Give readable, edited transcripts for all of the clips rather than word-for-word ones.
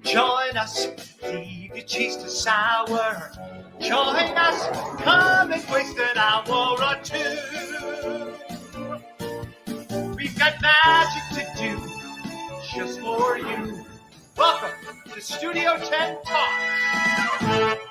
Join us, leave your cheese to sour. Join us, come and waste an hour or two. We've got magic to do just for you. Welcome to Studio Tenn Talks.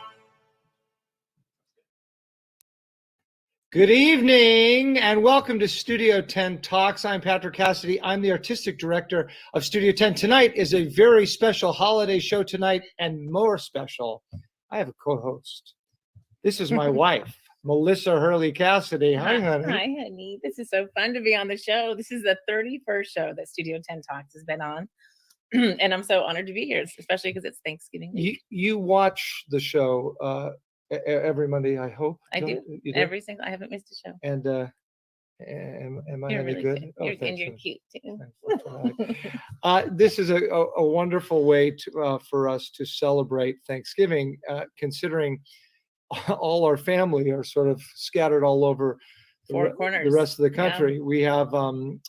Good evening and welcome to Studio Tenn Talks. I'm Patrick Cassidy. I'm the artistic director of Studio Tenn. Tonight is a very special holiday show tonight, and more special, I have a co-host. This is my wife, Melissa Hurley Cassidy. Hi, honey. Hi, honey. This is so fun to be on the show. This is the 31st show that Studio Tenn Talks has been on. And I'm so honored to be here, especially because it's Thanksgiving week. You watch the show every Monday, I hope. I do. You do? I haven't missed a show. And am I You're any really good? Oh, and you're cute too. This is a wonderful way to for us to celebrate Thanksgiving, considering all our family are sort of scattered all over Four corners. The rest of the country. Yeah. We have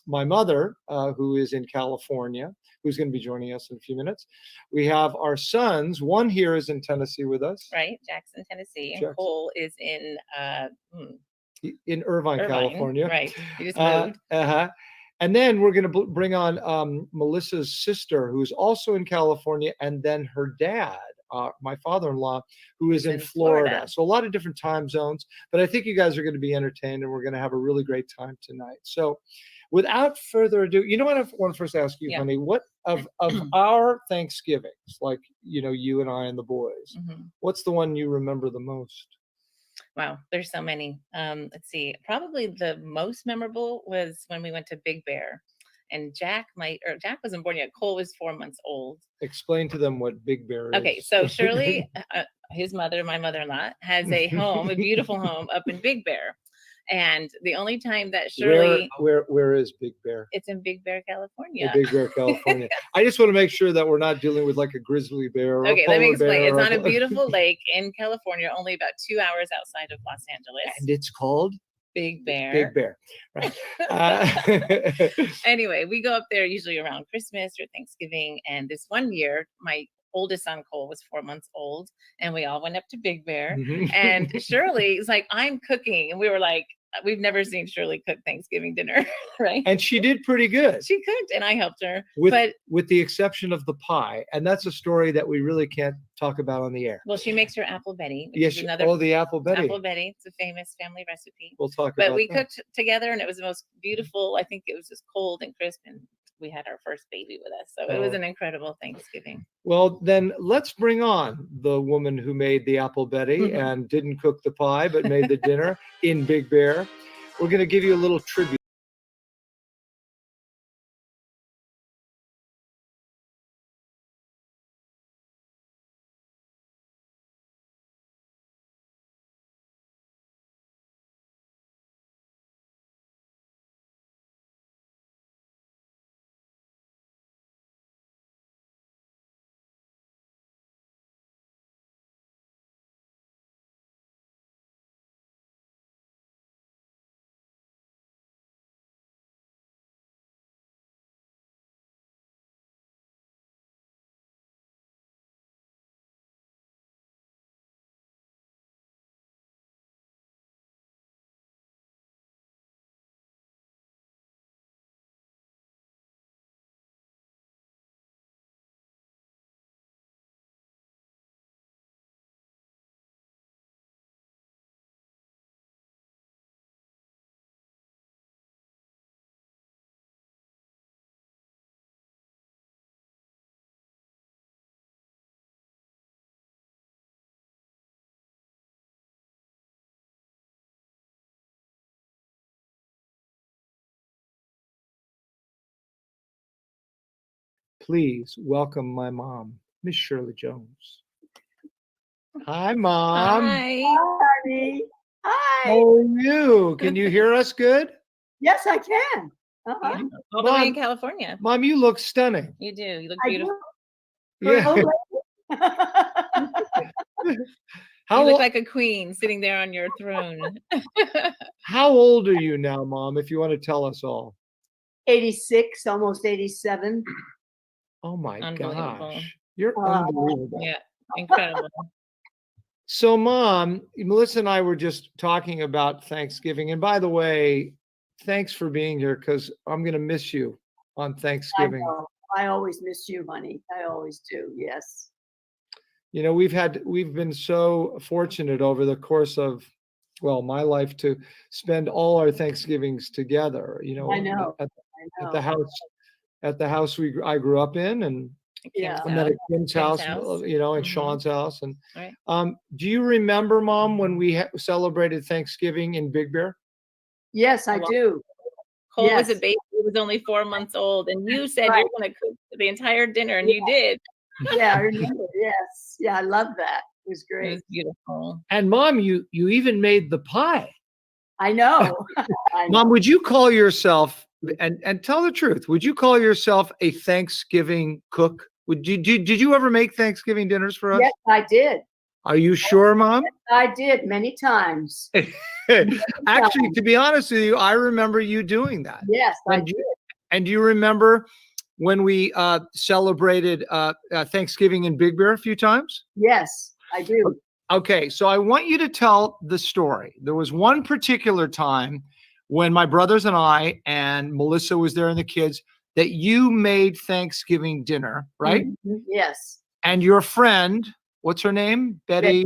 my mother, who is in California, who's going to be joining us in a few minutes. We have our sons. One here is in Tennessee with us. Right, Jackson, Tennessee. And Cole is in Irvine, California. Right, he just moved. And then we're going to bring on Melissa's sister, who's also in California, and then her dad, my father-in-law, who is in Florida. So a lot of different time zones, but I think you guys are going to be entertained and we're going to have a really great time tonight. So without further ado, you know what I want to first ask you, honey, what of our Thanksgivings, like, you know, you and I and the boys, what's the one you remember the most? Wow, there's so many. Let's see. Probably the most memorable was when we went to Big Bear. And Jack wasn't born yet. Cole was 4 months old. Explain to them what Big Bear is. Okay, so Shirley, his mother, my mother-in-law, has a home, a beautiful home up in Big Bear. And the only time that Shirley... Where is Big Bear? It's in Big Bear, California. Big Bear, California. I just want to make sure that we're not dealing with like a grizzly bear or okay, a polar let me explain. bear. It's on a beautiful lake in California, only about 2 hours outside of Los Angeles. And it's called? Big Bear. Big Bear, right. Anyway, we go up there usually around Christmas or Thanksgiving. And this one year, my oldest son, Cole, was 4 months old. And we all went up to Big Bear. And Shirley is like, I'm cooking. And we were like, we've never seen Shirley cook Thanksgiving dinner, right? And she did pretty good. She cooked, and I helped her. With the exception of the pie. And that's a story that we really can't talk about on the air. Well, she makes her apple Betty. Yes, the apple Betty. Apple Betty. It's a famous family recipe. We'll talk about that. But we cooked together, and it was the most beautiful. I think it was just cold and crisp, and we had our first baby with us. So it was an incredible Thanksgiving. Well, then let's bring on the woman who made the apple Betty and didn't cook the pie, but made the dinner in Big Bear. We're going to give you a little tribute. Please welcome my mom, Miss Shirley Jones. Hi, Mom. Hi. Hi. Hi. How are you? Can you hear us good? Yes, I can. All the way in California. Mom, you look stunning. You do. You look beautiful. Yeah. You look like a queen sitting there on your throne. How old are you now, Mom, if you want to tell us all? 86, almost 87. Oh my gosh. You're unbelievable. Yeah, incredible. So, Mom, Melissa and I were just talking about Thanksgiving. And by the way, thanks for being here because I'm going to miss you on Thanksgiving. I know. I always miss you, honey. I always do. Yes. You know, we've been so fortunate over the course of, well, my life to spend all our Thanksgivings together, you know, I know. at I the know. house I grew up in, and Yeah. I met at Kim's house, you know, and Mhm. Sean's house. And Right. do you remember, Mom, when we celebrated Thanksgiving in Big Bear? Yes, I do. Cole was a Yes. baby. He was only 4 months old, and you said Right. you're going to cook the entire dinner, and you did. Yeah, I remember. Yes. Yeah, I love that. It was It great. was beautiful. And Mom, you even made the pie. I know. I know. Mom, would you call yourself, and tell the truth, would you call yourself a Thanksgiving cook? Did you ever make Thanksgiving dinners for us? Yes, I did. Are you sure, Mom? I did many times. Actually, to be honest with you, I remember you doing that. Yes, I And did. do you remember when we celebrated Thanksgiving in Big Bear a few times? Yes, I do. Okay, so I want you to tell the story. There was one particular time when my brothers and I and Melissa was there and the kids that you made Thanksgiving dinner, right? Mhm. Yes. And your friend, what's her name? Betty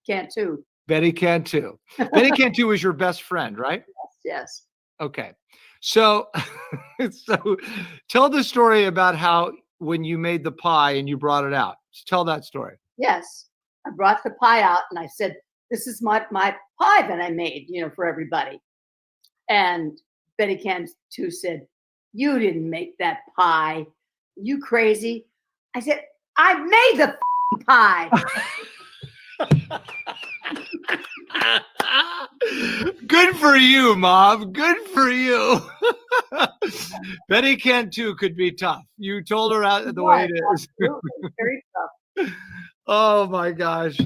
Cantu. Cantu. Betty Cantu was your best friend, right? Yes. Okay. So, so tell the story about how when you made the pie and you brought it out. Tell that story. Yes. I brought the pie out and I said, this is my pie that I made, you know, for everybody. And Betty Cantu said, you didn't make that pie. You crazy? I said, I made the pie. Good for you, Mom. Good for you. Betty Cantu could be tough. You told her out the way it is. Very tough. Oh my gosh.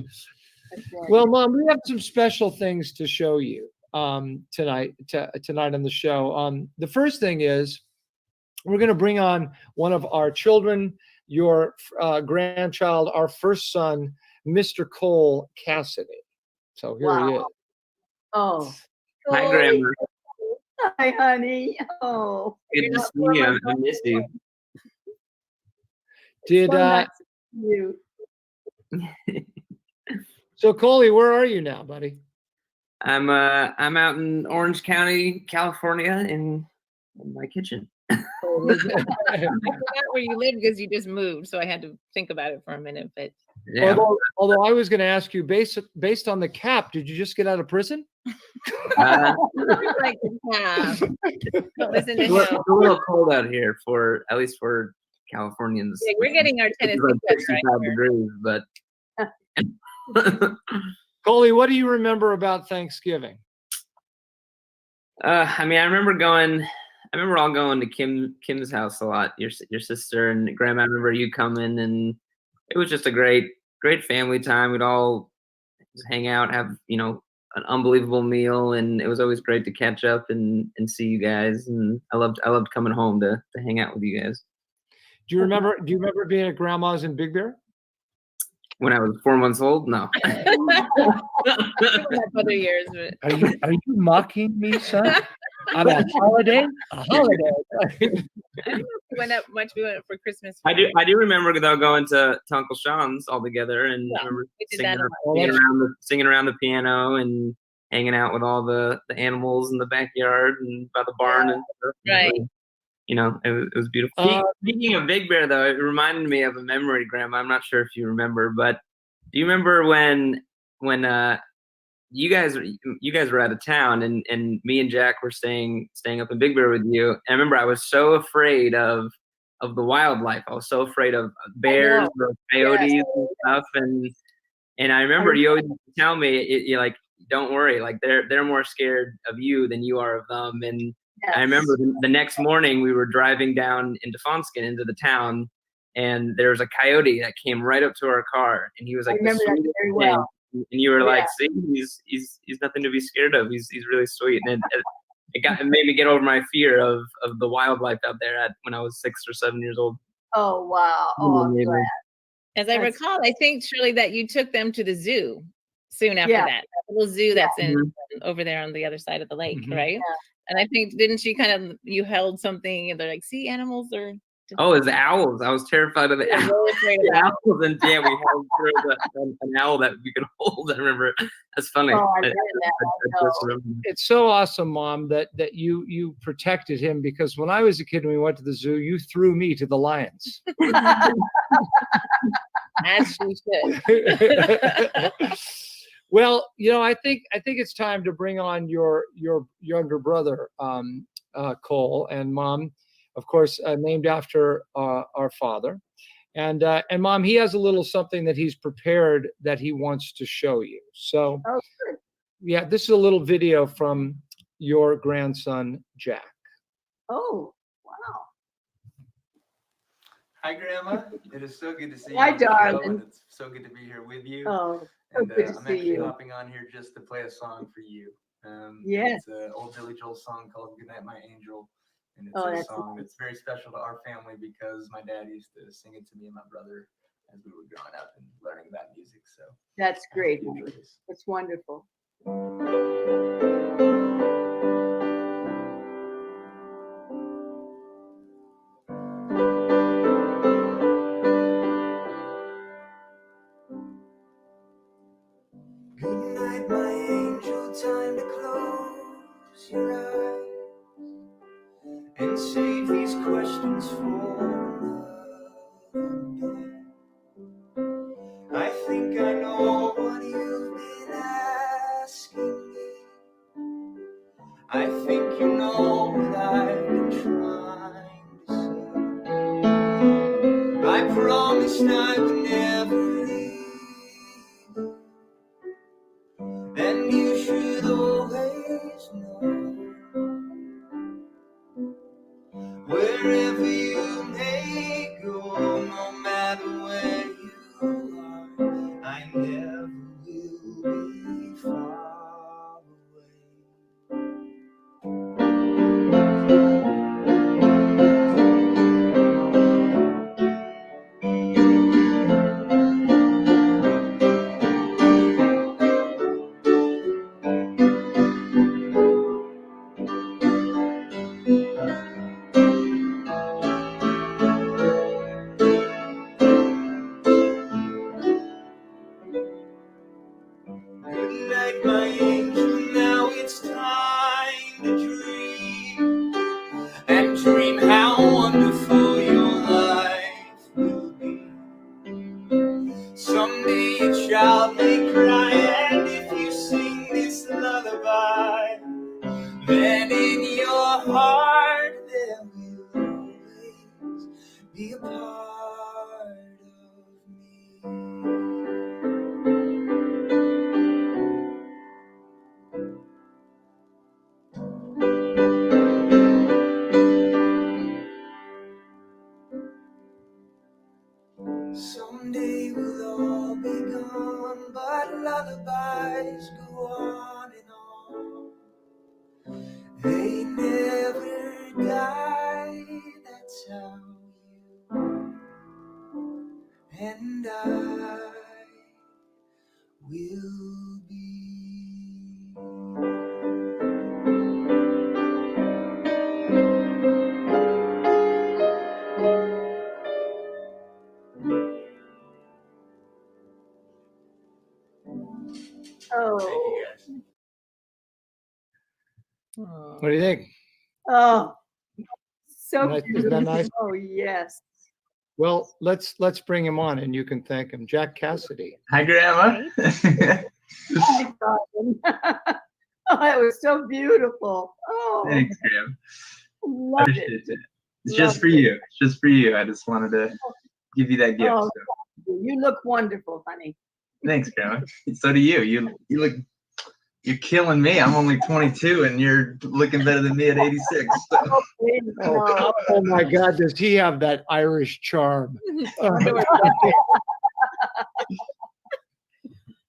Well, Mom, we have some special things to show you tonight on the show. The first thing is we're going to bring on one of our children, your grandchild, our first son, Mr. Cole Cassidy. So here he is. Oh. Hi, Grandma. Hi, honey. Oh. Good to see you. I miss you. Did So nice to see you. So Coley, where are you now, buddy? I'm out in Orange County, California, in my kitchen. I forgot where you live because you just moved, so I had to think about it for a minute. But Yeah. Although I was going to ask you, based on the cap, did you just get out of prison? like, yeah. Don't listen to him. It's a little cold out here at least for Californians. Yeah, we're getting our Tennessee It's like cuts right 65 here. degrees, but Coley, what do you remember about Thanksgiving? I mean, I remember all going to Kim's house a lot. Your sister and Grandma. I remember you coming, and it was just a great family time. We'd all just hang out, have an unbelievable meal, and it was always great to catch up and see you guys. And I loved coming home to hang out with you guys. Do you remember being at Grandma's in Big Bear? When I was 4 months old, no. Other years, but Are you mocking me, son? On a holiday? A holiday. I don't know if we went up much. We went up for Christmas. I do remember though going to Uncle Sean's all together, and I remember we did that singing around the piano and hanging out with all the animals in the backyard and by the barn and stuff. Right. It was beautiful. Speaking of Big Bear, though, it reminded me of a memory, Grandma. I'm not sure if you remember, but do you remember when you guys were out of town and me and Jack were staying up in Big Bear with you? And I remember I was so afraid of the wildlife. I was so afraid of bears or coyotes and stuff. And I remember you always tell me, you're like, don't worry, like they're more scared of you than you are of them. And I remember the next morning we were driving down into Fonskin into the town, and there was a coyote that came right up to our car, and he was like, I remember that very well. and you were like, see, he's nothing to be scared of. He's really sweet, and it made me get over my fear of the wildlife out there when I was 6 or 7 years old. Oh wow! Oh, I'm glad. As I That's- recall, I think, Shirley, that you took them to the zoo soon after Yeah. that little zoo that's in Mhm. over there on the other side of the lake, Mhm. right? Yeah. And I think, didn't she you held something and they're like, see, animals are Oh, it's the owls. I was terrified of the Yeah, owls. really afraid of The that. owls, and yeah, we had an owl that we could hold. I remember. That's funny. Oh, I I read that. I just know. remember. It's so awesome, Mom, that you protected him, because when I was a kid and we went to the zoo, you threw me to the lions. As she should. Well, I think it's time to bring on your younger brother, Cole, and Mom, of course, named after our father. And Mom, he has a little something that he's prepared that he wants to show you. So, Oh, good. yeah, this is a little video from your grandson, Jack. Oh, wow. Hi, Grandma. It is so good to see you. Hi, on the show, darling. and it's so good to be here with you. Oh, so And good to I'm see actually you. hopping on here just to play a song for you. Yes. It's an old Billy Joel song called "Goodnight, My Angel," and it's Oh, a that's song that's very special to our family because my dad used to sing it to me and my brother as we were growing up and learning about music. So That's I hope great. you enjoy this. It's wonderful. Good night, my angel. Time to close your eyes and save these questions for another day. I think I know what you've been asking me. I think you know what I've been trying to say. I promised I would never leave you, and you should always know, wherever you may go, no matter where you are, I never will be far away. Good night, my angel. Now it's time to dream, and dream how wonderful your life will be. Someday your child may cry, and if you sing this lullaby, then in your heart there will always be a part of me. Someday we'll all be gone, but lullabies go on and on. They never die, that's how you and I will be. Oh, Thank you, guys. What do you think? oh, so Nice. Isn't that beautiful. nice? Oh, yes. Well, let's bring him on, and you can thank him. Jack Cassidy. Hi, Grandma. Hi, darling. Oh, that was so beautiful. Oh, Thanks, Graham. love it. Appreciate it. It's Love just for it. you. It's just for you. I just wanted to give you that gift. Oh. So. You look wonderful, honey. Thanks, Grandma. So do you. You look. You're killing me. I'm only 22, and you're looking better than me at 86. So. Oh, please, Oh, no. oh my God, does he have that Irish charm?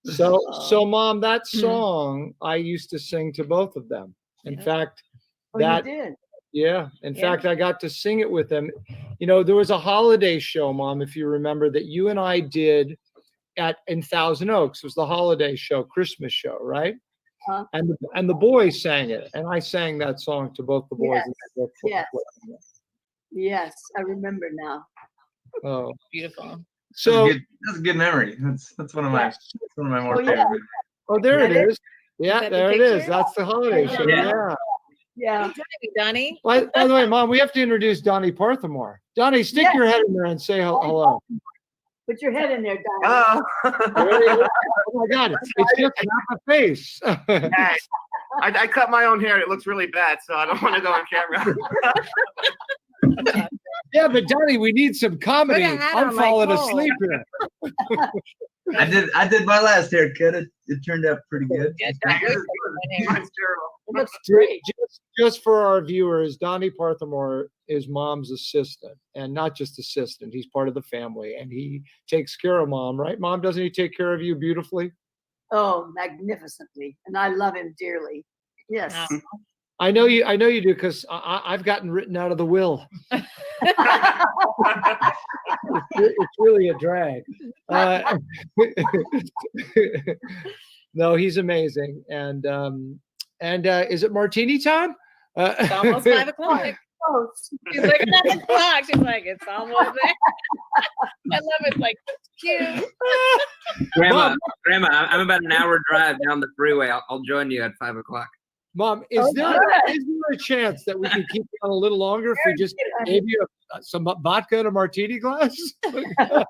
So Mom, that song I used to sing to both of them. In Yeah. fact, Oh, you that did. yeah. In Yeah. fact, I got to sing it with them You know, there was a holiday show, Mom, if you remember, that you and I did in Thousand Oaks. It was the holiday show, Christmas show, right? Huh? And the boys sang it, and I sang that song to both the boys. Yes. Yes, I remember now. Oh, Beautiful. so that's a good memory. That's one of my more Oh, favorite. yeah. memories. oh, there it is. Yeah, that the there it is. picture? That's the holiday show. Yeah. Yeah. Yeah. Donnie. By the way, Mom, we have to introduce Donnie Parthamore. Donnie, stick Yes. your head in there and say hello. Put your head in there, Donnie. Oh my God, it's just half a face. Hey, I cut my own hair. It looks really bad, so I don't want to go on camera. Yeah, but Donnie, we need some comedy. Put a hat I'm on like falling Cole. asleep here. I did my last haircut. It turned out pretty good. Yeah, Mine's Donnie. terrible. It looks great. Just for our viewers, Donnie Parthamore is Mom's assistant, and not just assistant. He's part of the family, and he takes care of Mom, right? Mom, doesn't he take care of you beautifully? Oh, magnificently. And I love him dearly. Yes. Wow. I know you do, because I've gotten written out of the will. It's really a drag. No, he's amazing. And is it martini time? It's almost 5 o'clock. Oh, She's looking at the clock. She's like, it's almost there. I love it. Like, it's cute. Grandma, I'm about an hour drive down the freeway. I'll join you at 5 o'clock. Mom, is there a chance that we can keep it on a little longer if we just gave you some vodka in a martini glass? The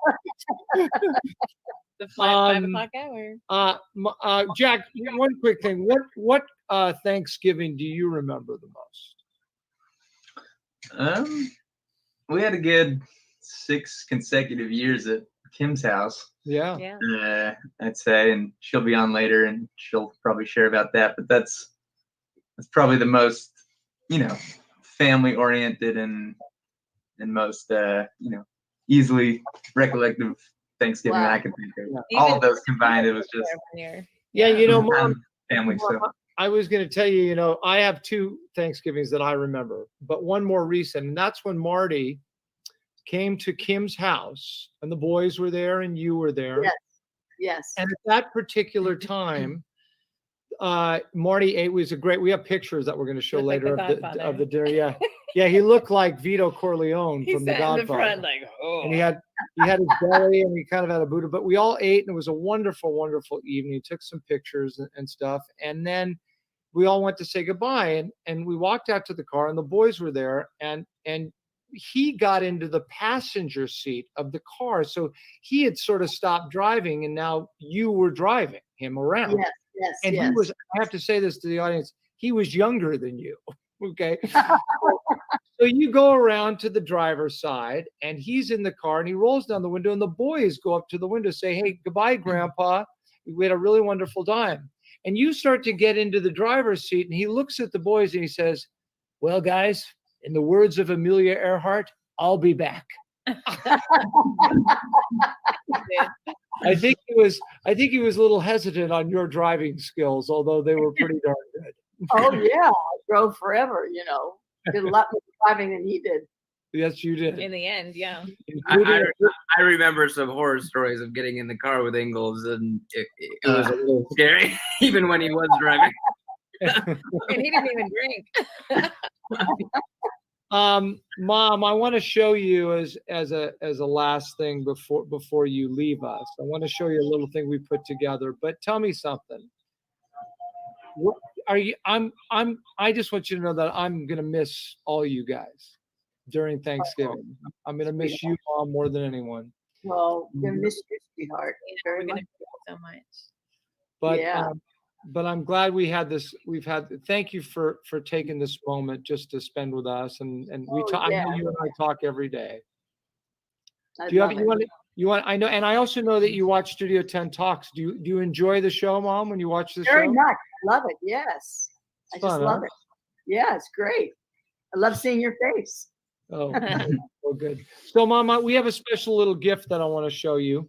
5 o'clock hour. Jack, one quick thing. What Thanksgiving do you remember the most? We had a good 6 consecutive years at Kim's house. Yeah. Yeah. I'd say, and she'll be on later, and she'll probably share about that. But that's probably the most, family oriented and most, easily recollective Thanksgiving Wow. I can think of. Yeah. All of those combined, it was just Yeah, Mom, family. So I was going to tell you, I have 2 Thanksgivings that I remember, but one more recent, and that's when Marty came to Kim's house, and the boys were there, and you were there. Yes. Yes. And at that particular time, Marty ate was a great. We have pictures that we're going to show Looked like later the of Godfather. the dinner. Yeah, yeah, he looked like Vito Corleone He from The sat in the Godfather. front like, oh. And he had his belly, and he kind of had a Buddha. But we all ate, and it was a wonderful, wonderful evening. Took some pictures and stuff, and then we all went to say goodbye. And we walked out to the car, and the boys were there, and he got into the passenger seat of the car, so he had sort of stopped driving, and now you were driving him around. Yes. Yes. And yes. he was, I have to say this to the audience, he was younger than you. Okay. So you go around to the driver's side, and he's in the car, and he rolls down the window, and the boys go up to the window, say, "Hey, goodbye, Grandpa. We had a really wonderful time." And you start to get into the driver's seat, and he looks at the boys and he says, "Well, guys, in the words of Amelia Earhart, I'll be back." I think he was a little hesitant on your driving skills, although they were pretty darn good. Oh yeah, I drove forever. Did a lot more driving than he did. Yes, you did. In the end, yeah. I remember some horror stories of getting in the car with Ingalls, and it was a little scary, even when he was driving. And he didn't even drink. Mom, I want to show you as a last thing before you leave us. I want to show you a little thing we put together. But tell me something. What are you? I just want you to know that I'm gonna miss all you guys during Thanksgiving. I'm gonna miss you, Mom, more than anyone. Well, we're gonna miss you, sweetheart. We're Very gonna much. do so much. But Yeah. but I'm glad we had this. Thank you for taking this moment just to spend with us. And we Oh, talk. I yeah. know you and I talk every day. I Do you have love it. you want? I know, and I also know that you watch Studio Tenn Talks. Do you enjoy the show, Mom, when you watch the Very show? much. Love it. Yes. I just Fun, love huh? it. Yeah, it's great. I love seeing your face. Oh, good. So, Mama, we have a special little gift that I want to show you,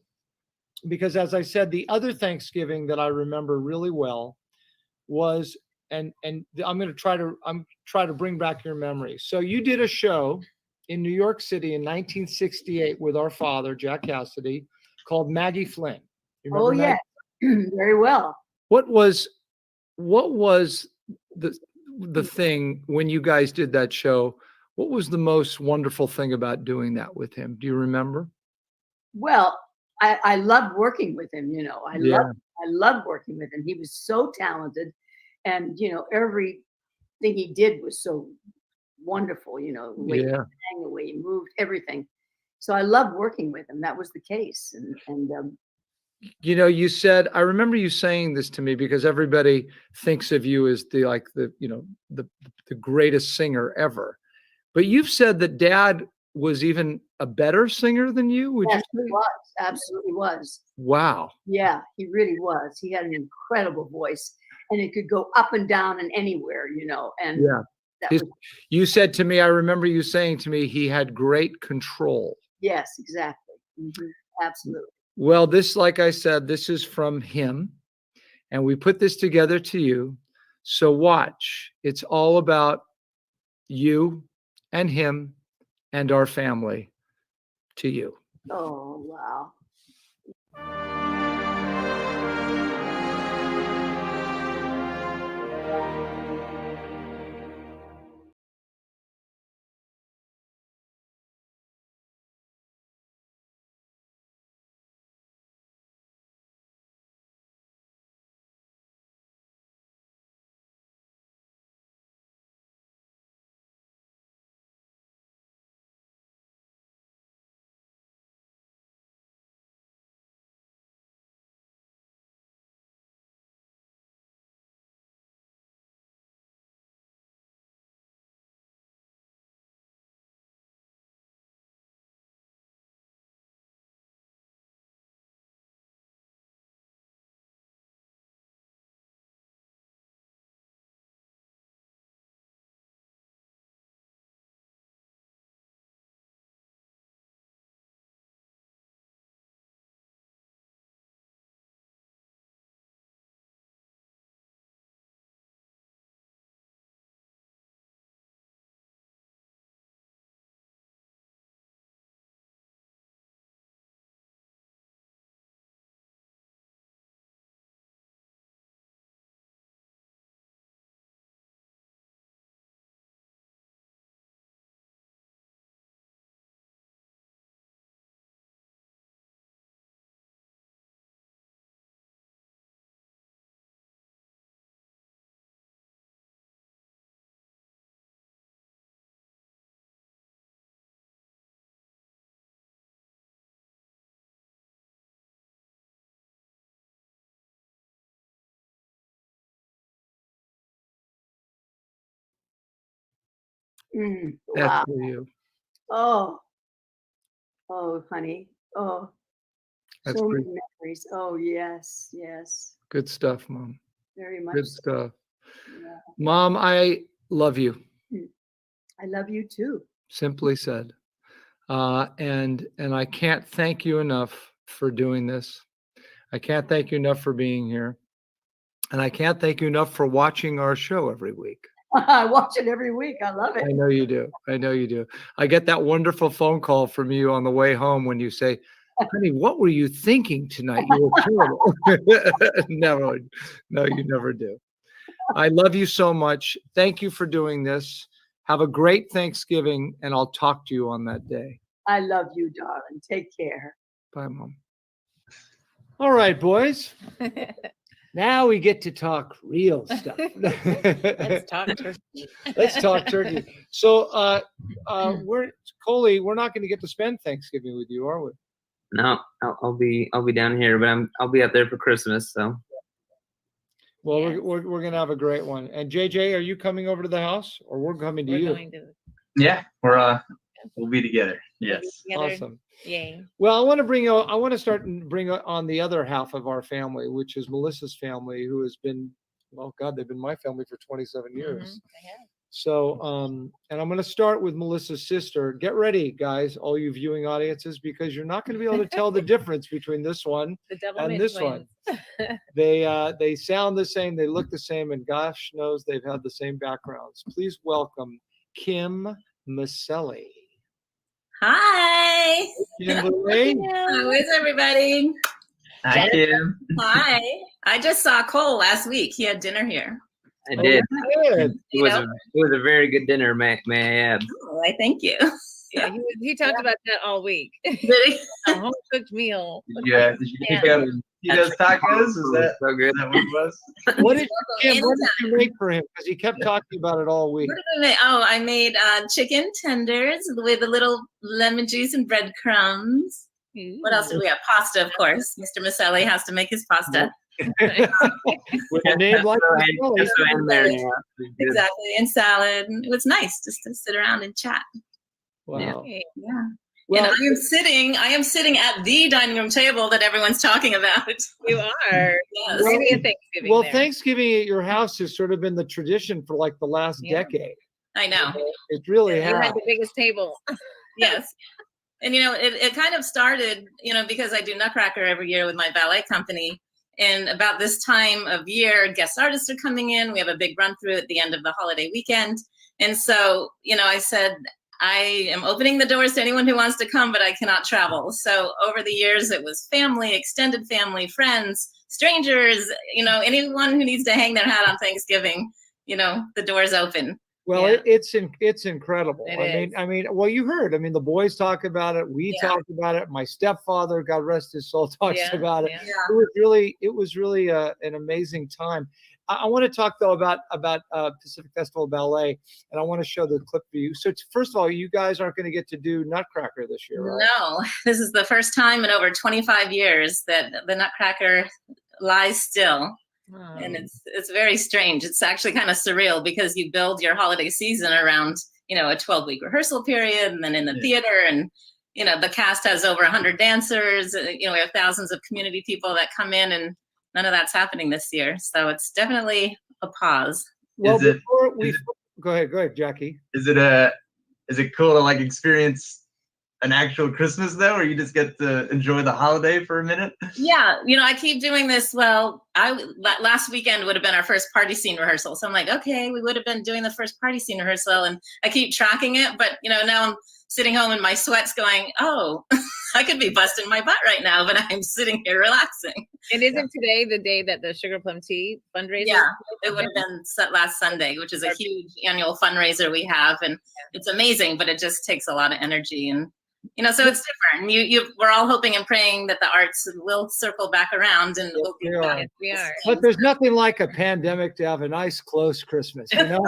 because, as I said, the other Thanksgiving that I remember really well was, and I'm going to try to bring back your memory. So you did a show in New York City in 1968 with our father, Jack Cassidy, called Maggie Flynn. You remember Oh, yeah. Very well. What was the thing when you guys did that show? What was the most wonderful thing about doing that with him? Do you remember? Well, I loved working with him, you know. I loved working with him. He was so talented, and you know, everything he did was so wonderful, you know, the way he sang, the way he moved, everything. So I loved working with him. That was the case. And you know, you said, I remember you saying this to me because everybody thinks of you as the greatest singer ever. But you've said that Dad was even a better singer than you. Would yes, you say? he was, absolutely was. Wow. Yeah, he really was. He had an incredible voice, and it could go up and down and anywhere, you know. And Yeah. that was, You said to me, I remember you saying to me, he had great control. yes, exactly. Absolutely. Well, this, like I said, this is from him, and we put this together to you. So watch. It's all about you and him and our family to you. Oh, wow. That's Wow. for you. Oh, honey. Oh, That's so for many you. memories. Oh, yes, yes. Good stuff, Mom. Very much Good so. stuff. Yeah. Mom, I love you. I love you too. Simply said. And I can't thank you enough for doing this. I can't thank you enough for being here. And I can't thank you enough for watching our show every week. I watch it every week. I love it. I know you do. I know you do. I get that wonderful phone call from you on the way home when you say, honey, what were you thinking tonight? You were terrible. Never. No, you never do. I love you so much. Thank you for doing this. Have a great Thanksgiving, and I'll talk to you on that day. I love you, darling. Take care. Bye, Mom. All right, boys. Now we get to talk real stuff. Let's talk turkey. Let's talk turkey. So, Coley, we're not going to get to spend Thanksgiving with you, are we? No, I'll be down here, but I'll be up there for Christmas. So. Well, Yes. we're gonna have a great one. And JJ, are you coming over to the house, or we're coming to We're you? going to Yeah, we'll be together. Yes. together. Awesome. Yay. Well, I want to start and bring on the other half of our family, which is Melissa's family, who has been, well, God, they've been my family for 27 years. I have. So, and I'm going to start with Melissa's sister. Get ready, guys, all you viewing audiences, because you're not going to be able to tell the difference between this one The double and mid this twins. one. They sound the same, they look the same, and gosh knows they've had the same backgrounds. Please welcome Kim Meli. Hi. Kimberly. How is everybody? Hi, Kim. Hi. I just saw Cole last week. He had dinner here. I did. Good. It was a very good dinner, may I add. Oh, I thank you. Yeah, he talked about that all week. Did he? A home cooked meal. Did you pick up Tito's tacos? Is that So good. what it was? What did you make for him? Because he kept talking about it all week. What did I make? Oh, I made chicken tenders with a little lemon juice and breadcrumbs. What else did we have? Pasta, of course. Mr. Meli has to make his pasta. With a name like Pesto in there, yeah. Exactly, and salad. It was nice just to sit around and chat. Wow. Yeah. Well, And I am sitting at the dining room table that everyone's talking about. You are. Yes. Maybe a Thanksgiving. well, there. Thanksgiving at your house has sort of been the tradition for like the last decade. I know. It really You has. had the biggest table. Yes. And, it kind of started, because I do Nutcracker every year with my ballet company. And about this time of year, guest artists are coming in. We have a big run through at the end of the holiday weekend. And so, I said, I am opening the doors to anyone who wants to come, but I cannot travel. So over the years, it was family, extended family, friends, strangers, anyone who needs to hang their hat on Thanksgiving, the door's open. Well, Yeah. it's incredible. I mean, well, you heard. I mean, the boys talk about it. We talked about it. My stepfather, God rest his soul, talks about it. Yeah. It was really an amazing time. I want to talk though about Pacific Festival Ballet, and I want to show the clip for you. So first of all, you guys aren't going to get to do Nutcracker this year, right? No, this is the first time in over 25 years that the Nutcracker lies still. And it's very strange. It's actually kind of surreal because you build your holiday season around, a 12-week rehearsal period, and then in the theater, and the cast has over 100 dancers. We have thousands of community people that come in, and none of that's happening this year. So it's definitely a pause. Well, go ahead, Jackie. Is it cool to like experience an actual Christmas though, or you just get to enjoy the holiday for a minute? Yeah, I keep doing this. Well, last weekend would have been our first party scene rehearsal. So I'm like, okay, we would have been doing the first party scene rehearsal, and I keep tracking it. But now I'm sitting home in my sweats going, oh, I could be busting my butt right now, but I'm sitting here relaxing. And isn't today the day that the Sugar Plum Tea fundraiser? Yeah, it would have been last Sunday, which is a huge annual fundraiser we have, and it's amazing, but it just takes a lot of energy. And so it's different. We're all hoping and praying that the arts will circle back around, and we'll be back. We are. But there's nothing like a pandemic to have a nice, close Christmas, Seriously,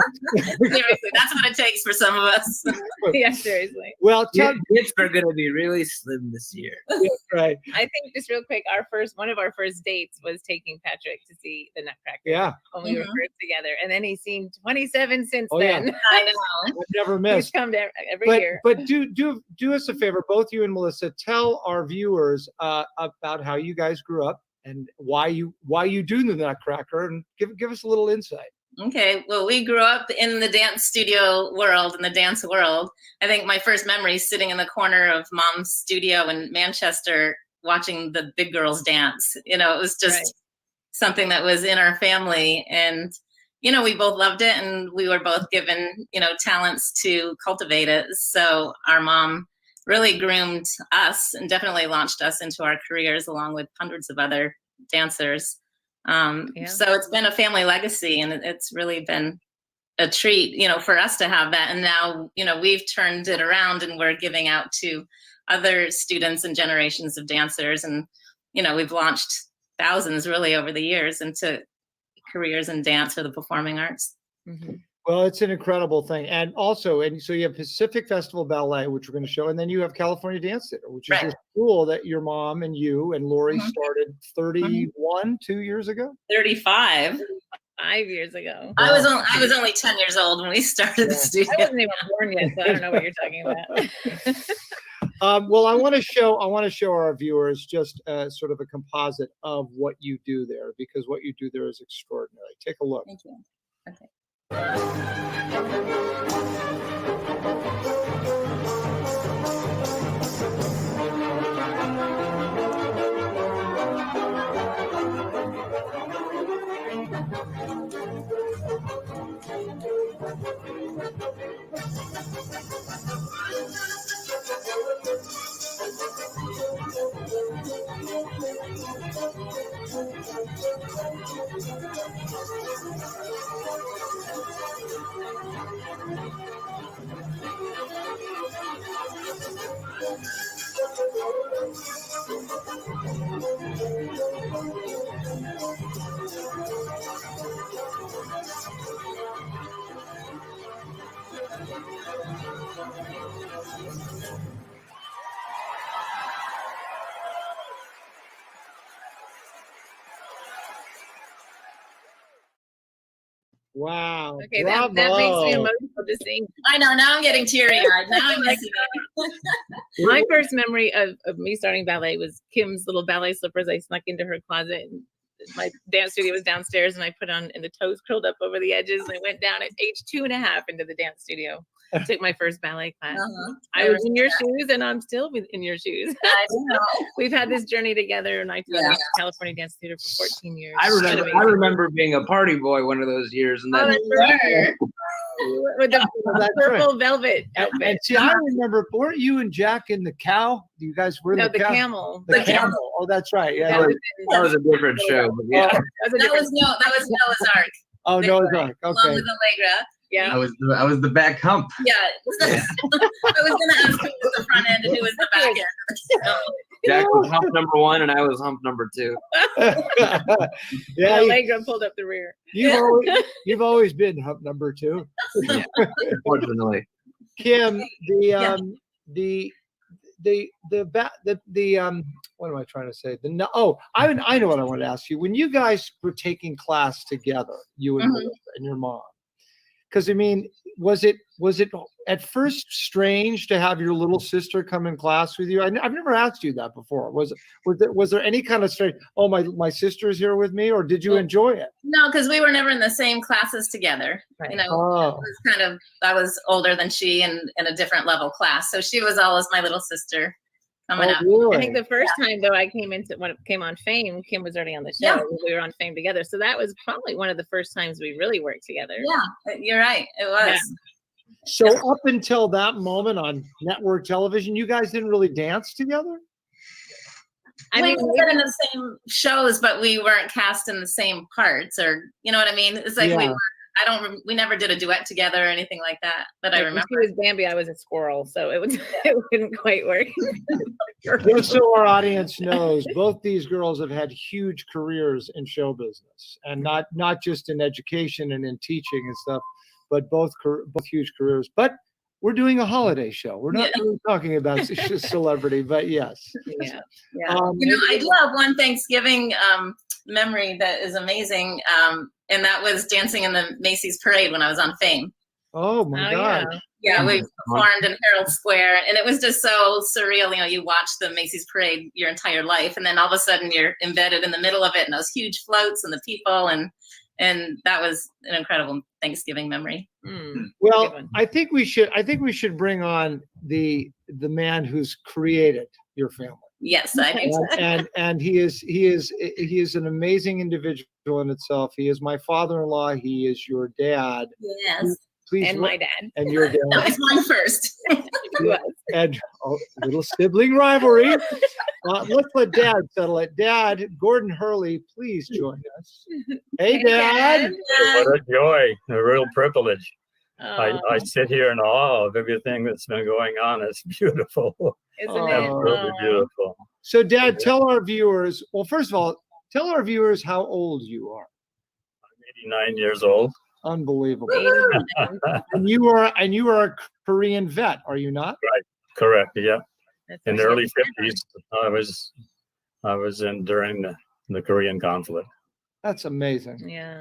that's what it takes for some of us. Yeah, seriously. Well, Kids are going to be really slim this year. right. I think just real quick, one of our first dates was taking Patrick to see the Nutcracker. Yeah. When we were first together, and then he's seen 27 since Oh, yeah. then. I know. I've never He's missed. come to every year. But do us a favor, both you and Melissa, tell our viewers about how you guys grew up and why you do the Nutcracker, and give us a little insight. Okay, well, we grew up in the dance studio world, in the dance world. I think my first memory is sitting in the corner of Mom's studio in Manchester watching the big girls dance. It was just something that was in our family, and we both loved it, and we were both given talents to cultivate it. So our mom really groomed us and definitely launched us into our careers along with hundreds of other dancers. So it's been a family legacy, and it's really been a treat, for us to have that. And now, we've turned it around, and we're giving out to other students and generations of dancers. And, we've launched thousands really over the years into careers in dance or the performing arts. Mm-hmm. Well, it's an incredible thing. And also, so you have Pacific Festival Ballet, which we're going to show, and then you have California Dance Theater, which is a school that your mom and you and Lori started 2 years ago? 35. 5 years ago. I was only 10 years old when we started the studio. I wasn't even born yet, so I don't know what you're talking about. Well, I want to show our viewers just sort of a composite of what you do there, because what you do there is extraordinary. Take a look. Thank you. Okay. Wow. Okay, that makes me Bravo. emotional to sing. I know. Now I'm getting teary-eyed. Now I'm missing it. My first memory of me starting ballet was Kim's little ballet slippers. I snuck into her closet, and my dance studio was downstairs, and I put on, and the toes curled up over the edges, and I went down at age 2.5 into the dance studio. Took my first ballet class. I was in your shoes, and I'm still in your shoes. I know. We've had this journey together, and I taught at California Dance Theater for 14 years. I It's remember. amazing. I remember being a party boy one of those years, and Oh, then that's right. With the That's purple velvet And outfit. see, I remember, weren't you and Jack in the cow? You guys were in No, the the cow? camel. The camel. Oh, that's right. Yeah. That yeah. was that was a different show. But yeah, that was a That different. was Noah's Ark. Oh, no, it's not. Along Okay. with Allegra. Yeah. I was the back hump. Yeah. I was gonna ask who was the front end and who was the back end. Jack was hump number 1, and I was hump number 2. Yeah, And Allegra pulled up the rear. you've always been hump number 2. Unfortunately, Kim, what am I trying to say? I know what I want to ask you. When you guys were taking class together, you and Melissa and your mom, because I mean, was it at first strange to have your little sister come in class with you? I've never asked you that before. Was there any kind of strange? Oh, my sister's here with me, or did you enjoy it? No, because we were never in the same classes together. Right. You know, Oh. it was kind of, I was older than she and in a different level class. So she was always my little sister coming up. Really? I think the first time though I came into when it came on Fame, Kim was already on the show. Yeah. We were on Fame together, so that was probably one of the first times we really worked together. Yeah, you're right. It was. Yeah. So up until that moment on network television, you guys didn't really dance together? I we mean, were in the same shows, but we weren't cast in the same parts, or you know what I mean? It's like Yeah. we never did a duet together or anything like that. But I like, when remember. she was Bambi, I was a squirrel, so it wouldn't quite work. Just so our audience knows, both these girls have had huge careers in show business, and not just in education and in teaching and stuff, but both huge careers. But we're doing a holiday show. We're not really talking about celebrity, but yes. Yeah. You know, I do have one Thanksgiving memory that is amazing, and that was dancing in the Macy's parade when I was on Fame. Oh my God. Yeah, we performed in Herald Square, and it was just so surreal. You know, you watch the Macy's parade your entire life, and then all of a sudden you're embedded in the middle of it, and those huge floats and the people, and that was an incredible Thanksgiving memory. Well, I think we should bring on the man who's created your family. Yes, I think so. And he is an amazing individual in itself. He is my father-in-law. He is your dad. Yes. Please, And my dad. And your dad. No, it's mine first. And little sibling rivalry. Let's let Dad settle it. Dad, Gordon Hurley, please join us. Hey, Dad. What a joy, a real privilege. Oh, I sit here in awe of everything that's been going on. It's beautiful. isn't it? Absolutely beautiful. So, Dad, tell our viewers, well, first of all, tell our viewers how old you are. I'm 89 years old. Unbelievable. And you are a Korean vet, are you not? Right. Correct. Yeah. That's In the actually- early 50s, I was in during the Korean conflict. That's amazing. Yeah.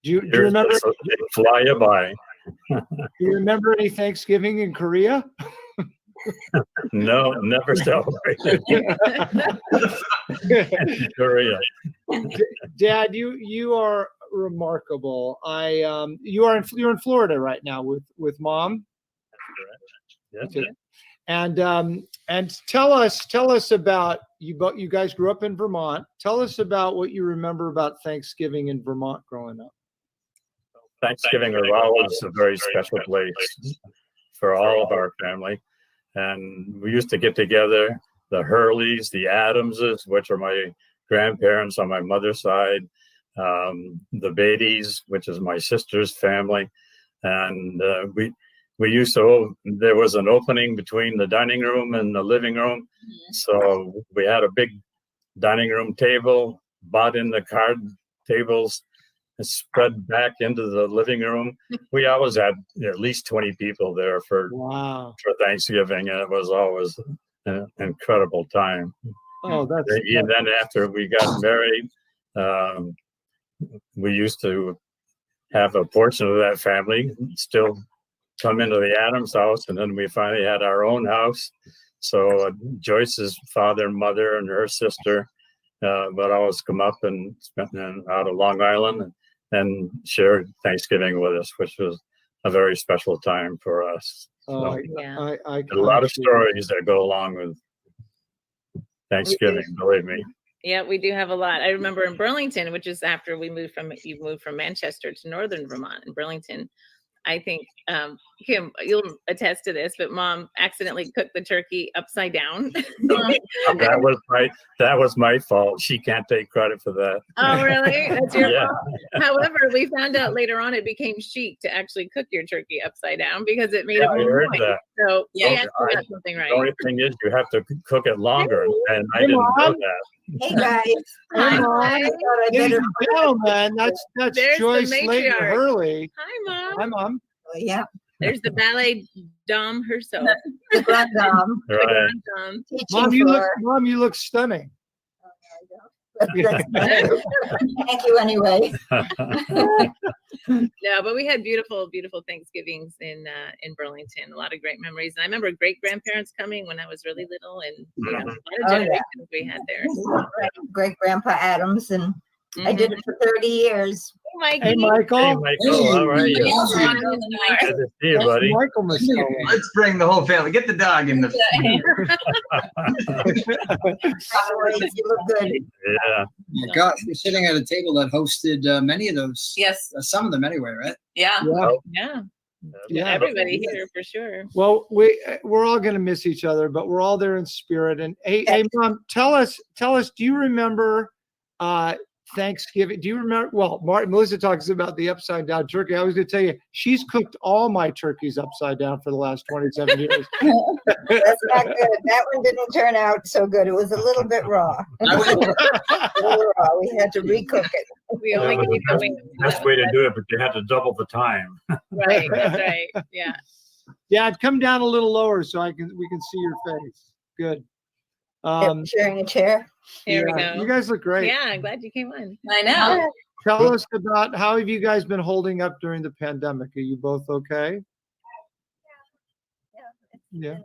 Do you remember? They fly you by. Do you remember any Thanksgiving in Korea? No, never celebrated in Korea. Dad, you are remarkable. You're in Florida right now with Mom. That's correct. And tell us about you guys grew up in Vermont. Tell us about what you remember about Thanksgiving in Vermont growing up. Thanksgiving was always a very special place for all of our family. And we used to get together the Hurleys, the Adamses, which are my grandparents on my mother's side, the Beatties, which is my sister's family, and we used to. There was an opening between the dining room and the living room, so we had a big dining room table, bought in the card tables, and spread back into the living room. We always had at least 20 people there for Thanksgiving, and it was always an incredible time. Oh, and then after we got married, we used to have a portion of that family still come into the Adams house, and then we finally had our own house. So Joyce's father and mother and her sister would always come up and spend out of Long Island and share Thanksgiving with us, which was a very special time for us. Oh, so, a lot of stories that go along with Thanksgiving, believe me. Yeah, we do have a lot. I remember in Burlington, which is after you moved from Manchester to northern Vermont. In Burlington, I think, Kim, you'll attest to this, but Mom accidentally cooked the turkey upside down. That was my fault. She can't take credit for that. Oh, really? That's your fault? However, we found out later on it became chic to actually cook your turkey upside down because it made it more heard moist. that. So we actually got something right. The only thing is you have to cook it longer, and I didn't know that. Hey guys. Hi, Mom. Ladies and gentlemen, that's Joyce Layton Hurley. Hi, Mom. Hi, Mom. Yeah. There's the ballet dame herself. The grand dame. The grand dame. Mom, you look stunning. Thank you anyway. No, but we had beautiful, beautiful Thanksgivings in Burlington. A lot of great memories. And I remember great grandparents coming when I was really little, and you know, a lot of generations we had there. Great grandpa Adams, and I did it for 30 years. Hey, Michael. Hey, Michael, how are you? Good to see you, buddy. Michael Let's bring the whole family. Get the dog in the. You look good. Yeah. My gosh, we're sitting at a table that hosted many of those. Yes. Some of them anyway, right? Yeah. Yeah. Everybody here for sure. Well, we're all going to miss each other, but we're all there in spirit. And hey, Mom, tell us, do you remember Thanksgiving? Do you remember? Well, Melissa talks about the upside down turkey. I was going to tell you, she's cooked all my turkeys upside down for the last 27 years. That's not good. That one didn't turn out so good. It was a little bit raw. We had to recook it. We only keep going. Best way to do it, but you had to double the time. Right. That's right. Yeah. Yeah, I'd come down a little lower so we can see your face. Good. Sharing a chair. Here we go. You guys look great. Yeah, I'm glad you came on. I know. Tell us about how have you guys been holding up during the pandemic? Are you both okay? Yeah.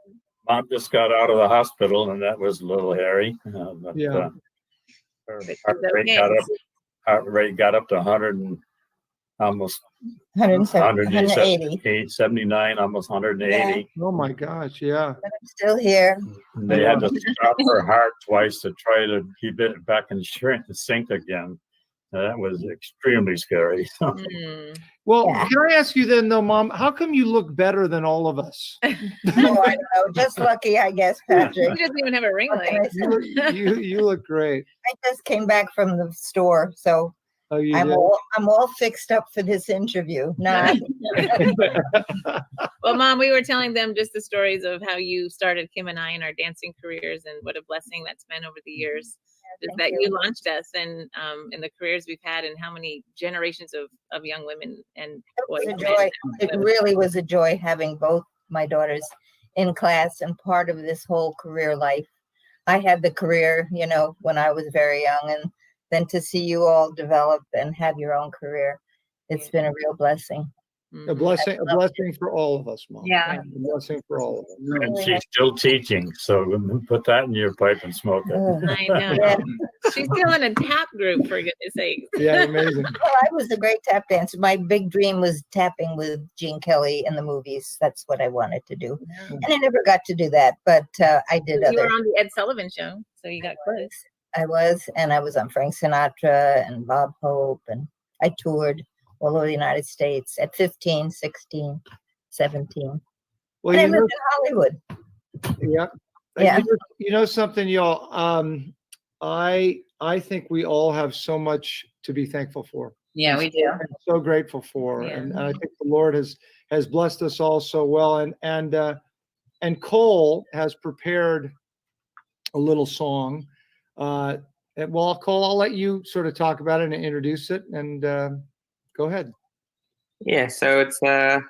Mom just got out of the hospital, and that was a little hairy. Yeah. Her heart rate got up to 100 and almost 180. 79, almost 180. Oh my gosh, yeah. But I'm still here. And they had to stop her heart twice to try to keep it back in sync again. That was extremely scary. Well, can I ask you then, though, Mom, how come you look better than all of us? Oh, I know. Just lucky, I guess, Patrick. You doesn't even have a ring light. You look great. I just came back from the store, so I'm all fixed up for this interview. Well, Mom, we were telling them just the stories of how you started Kim and I in our dancing careers, and what a blessing that's been over the years. Is that you launched us and in the careers we've had, and how many generations of young women and boys. It really was a joy having both my daughters in class and part of this whole career life. I had the career, when I was very young, and then to see you all develop and have your own career, it's been a real blessing. A blessing for all of us, Mom. Yeah. A blessing for all of us. And she's still teaching, so put that in your pipe and smoke it. I know. Yeah. She's still in a tap group, for goodness sake. Yeah, amazing. Well, I was a great tap dancer. My big dream was tapping with Gene Kelly in the movies. That's what I wanted to do. And I never got to do that, but I did You were on the Ed Sullivan Show, so you got close. I was on Frank Sinatra and Bob Hope, and I toured all over the United States at 15, 16, 17. Well, and I lived in Hollywood. Yeah. Yeah. You know something, y'all. I think we all have so much to be thankful for. Yeah, we do. And so grateful for, Yeah. and I think the Lord has blessed us all so well. And Cole has prepared a little song. Well, Cole, I'll let you sort of talk about it and introduce it, and go ahead. Yeah, so it's I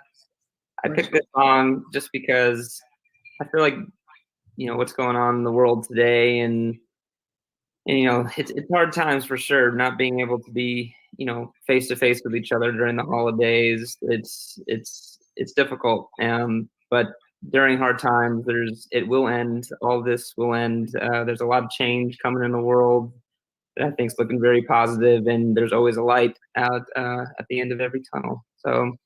picked this song just because I feel like, you know, what's going on in the world today, and you know, it's hard times for sure, not being able to be, you know, face to face with each other during the holidays. It's difficult. But during hard times, it will end. All this will end. There's a lot of change coming in the world that I think is looking very positive, and there's always a light out at the end of every tunnel. So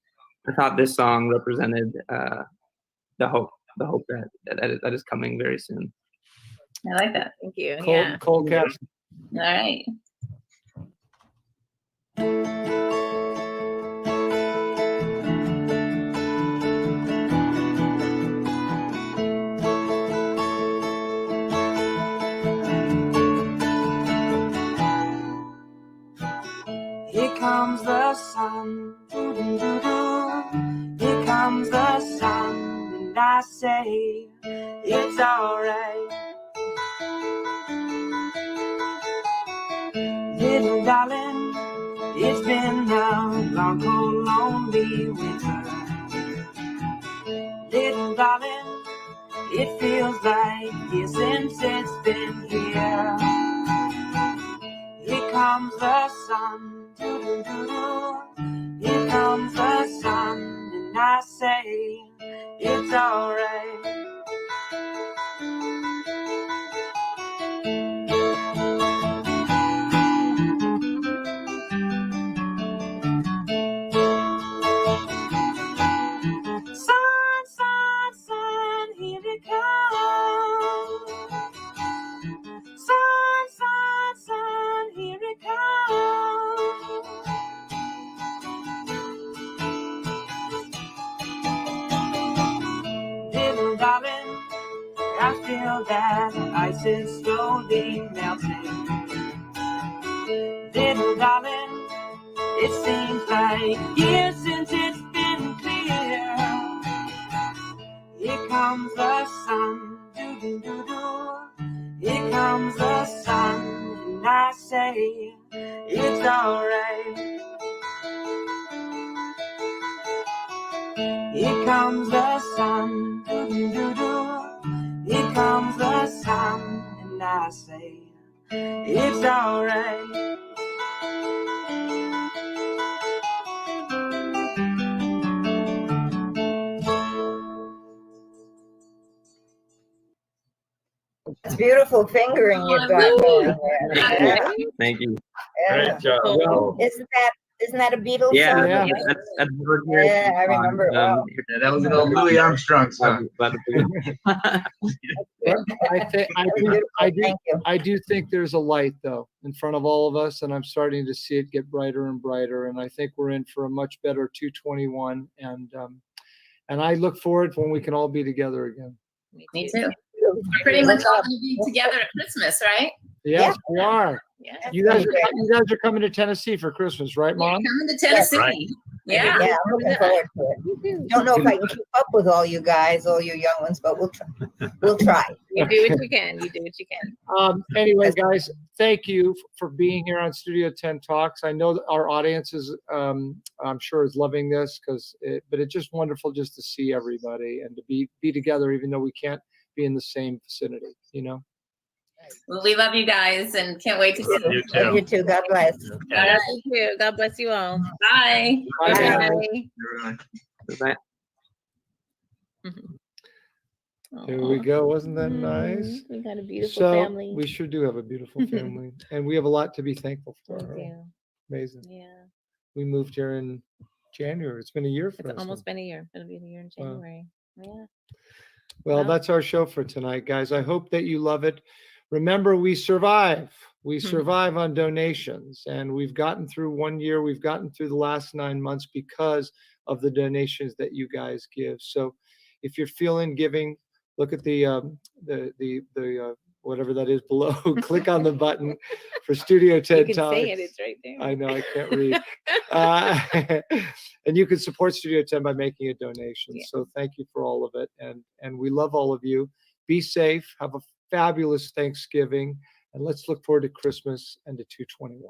I thought this song represented the hope that is coming very soon. I like that. Thank you. Cole, Yeah. Cole Cassidy. All right. Here comes the sun, doo-doo-doo-doo. Here comes the sun, and I say it's alright. Little darling, it's been a long, cold, lonely winter. Little darling, it feels like years since it's been here. Here comes the sun, doo-doo-doo-doo. Here comes the sun, and I say it's alright. Sun, sun, sun, here it comes. Sun, sun, sun, here it comes. Little darling, I feel that ice is slowly melting. Little darling, it seems like years since it's been clear. Here comes the sun, doo-doo-doo-doo. Here comes the sun, and I say it's alright. Here comes the sun, doo-doo-doo-doo. Here comes the sun, and I say it's alright. It's beautiful fingering you've got going there. Yeah. Thank you. Yeah. Great job. Cool. Isn't that a Beatles Yeah, song? Yeah. that's Yeah, I remember it well. Yeah, that was an old Louis Armstrong song. I Thank you. do think there's a light though in front of all of us, and I'm starting to see it get brighter and brighter. And I think we're in for a much better 221. And I look forward to when we can all be together again. Me too. We're pretty much all going to be together at Christmas, right? Yes, we are. Yeah. You guys are coming to Tennessee for Christmas, right, We're Mom? coming to Tennessee. right. Yeah. Yeah, I'm looking forward to it. Don't know if I can keep up with all you guys, all you young ones, but we'll try. We'll try. You do what you can. You do what you can. Anyway, guys, thank you for being here on Studio Tenn Talks. I know that our audience is, I'm sure, is loving this but it's just wonderful just to see everybody and to be together, even though we can't be in the same vicinity, you know? Well, we love you guys and can't wait to see you. You Love you too. too. God bless. God bless you too. God bless you all. Bye. Bye, Bye. guys. Here we go. Wasn't that nice? We got a beautiful So family. we sure do have a beautiful family, and we have a lot to be thankful for. Thank you. Amazing. Yeah. We moved here in January. It's been a year for It's us. almost been a year. It'll be a year in Wow. January. Yeah. Well, Wow. that's our show for tonight, guys. I hope that you love it. Remember, we survive. We survive on donations, and we've gotten through 1 year. We've gotten through the last 9 months because of the donations that you guys give. So if you're feeling giving, look at the whatever that is below. Click on the button for Studio Tenn You can Talks. say it, it's right there. I know I can't read. And you can support Studio Tenn by making a donation. Yeah. So thank you for all of it, and we love all of you. Be safe. Have a fabulous Thanksgiving, and let's look forward to Christmas and to 221.